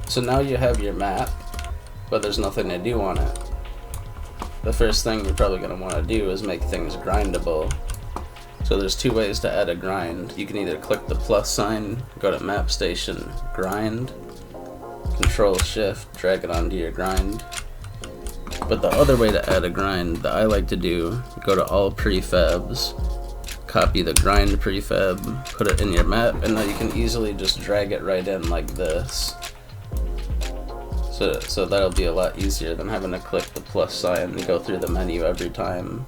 So now you have your map, but there's nothing to do on it. The first thing you're probably going to want to do is make things grindable. So there's two ways to add a grind. You can either click the plus sign, go to Mapstation, grind, Control Shift, drag it onto your grind. But the other way to add a grind that I like to do, go to all prefabs, copy the grind prefab, put it in your map, and now you can easily just drag it right in like this. So that'll be a lot easier than having to click the plus sign and go through the menu every time.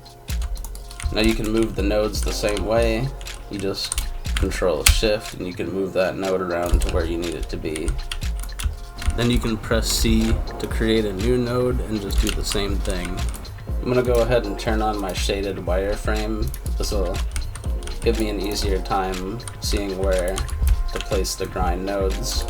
Now you can move the nodes the same way. You just Control Shift and you can move that node around to where you need it to be. Then you can press C to create a new node and just do the same thing. I'm gonna go ahead and turn on my shaded wireframe. This will give me an easier time seeing where to place the grind nodes.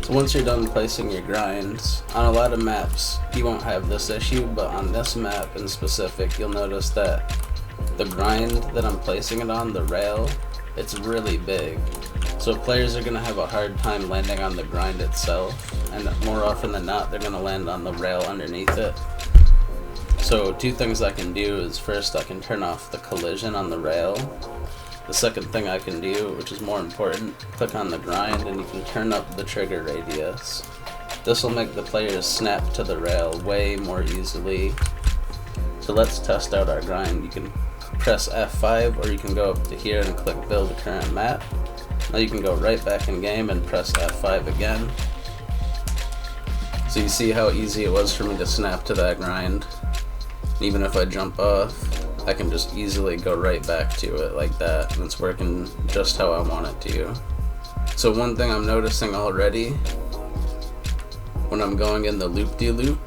So once you're done placing your grinds, on a lot of maps you won't have this issue, but on this map in specific you'll notice that the grind that I'm placing it on, the rail, it's really big. So players are going to have a hard time landing on the grind itself, and more often than not they're going to land on the rail underneath it. So two things I can do is, first I can turn off the collision on the rail. The second thing I can do, which is more important, click on the grind and you can turn up the trigger radius. This will make the players snap to the rail way more easily. So let's test out our grind. You can press F5 or you can go up to here and click build current map. Now you can go right back in game and press F5 again. So you see how easy it was for me to snap to that grind. Even if I jump off, I can just easily go right back to it like that, and it's working just how I want it to. So one thing I'm noticing already, when I'm going in the loop-de-loop,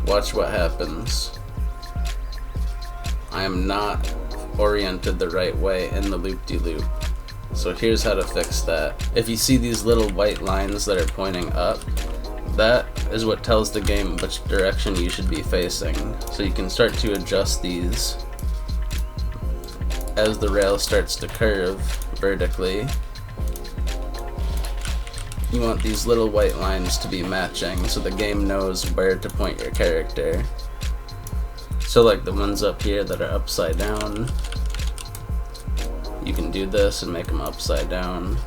watch what happens. I am not oriented the right way in the loop-de-loop. So here's how to fix that. If you see these little white lines that are pointing up, that is what tells the game which direction you should be facing. So you can start to adjust these as the rail starts to curve vertically. You want these little white lines to be matching so the game knows where to point your character. So like the ones up here that are upside down, you can do this and make them upside down.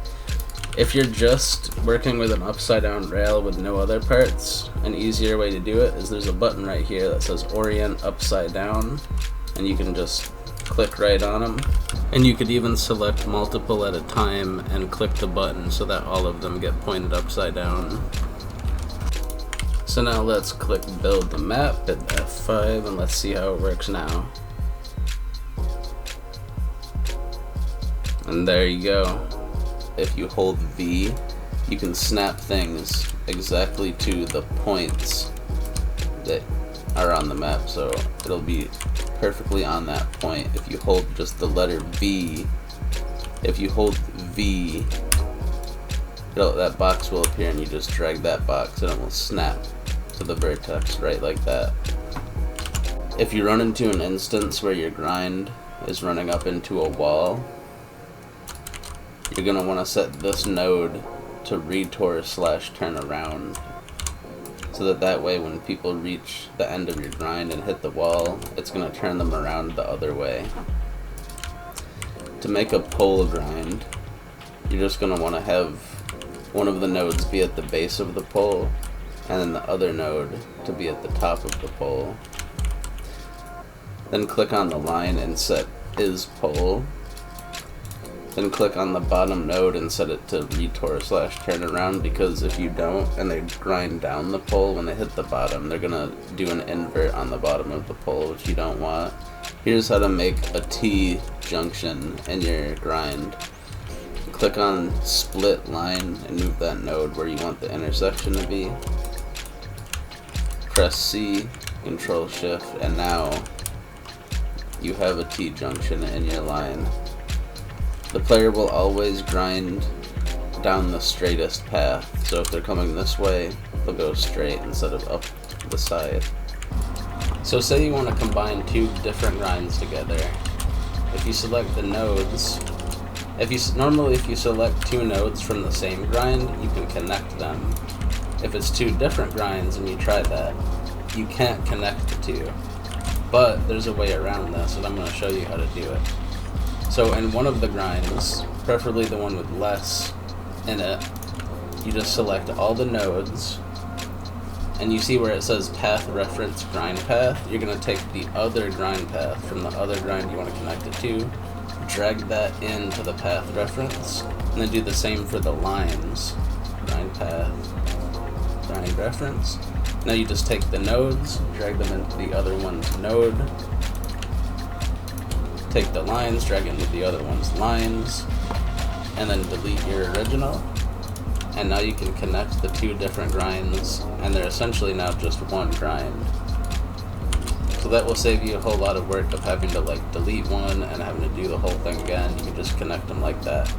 If you're just working with an upside down rail with no other parts, an easier way to do it is there's a button right here that says orient upside down, and you can just click right on them. And you could even select multiple at a time and click the button so that all of them get pointed upside down. So now let's click build the map, hit F5, and let's see how it works now. And there you go. If you hold V, you can snap things exactly to the points that are on the map, so it'll be perfectly on that point. If you hold just the letter V, if you hold V, that box will appear and you just drag that box and it will snap to the vertex right like that. If you run into an instance where your grind is running up into a wall, you're going to want to set this node to retour/turn around, so that way when people reach the end of your grind and hit the wall, it's going to turn them around the other way. To make a pole grind, you're just going to want to have one of the nodes be at the base of the pole and then the other node to be at the top of the pole. Then click on the line and set is pole. Then click on the bottom node and set it to retour/turn around, because if you don't and they grind down the pole, when they hit the bottom, they're gonna do an invert on the bottom of the pole, which you don't want. Here's how to make a T junction in your grind. Click on split line and move that node where you want the intersection to be. Press C, Control Shift, and now you have a T junction in your line. The player will always grind down the straightest path, so if they're coming this way, they'll go straight instead of up the side. So say you want to combine two different grinds together. If you select the nodes Normally if you select two nodes from the same grind, you can connect them. If it's two different grinds and you try that, you can't connect the two. But there's a way around this, and I'm going to show you how to do it. So in one of the grinds, preferably the one with less in it, you just select all the nodes, and you see where it says path reference grind path. You're going to take the other grind path from the other grind you want to connect it to, drag that into the path reference, and then do the same for the lines. Grind path, grind reference. Now you just take the nodes, drag them into the other one's node, take the lines, drag it into the other one's lines, and then delete your original. And now you can connect the two different grinds, and they're essentially now just one grind. So that will save you a whole lot of work of having to like delete one and having to do the whole thing again. You can just connect them like that.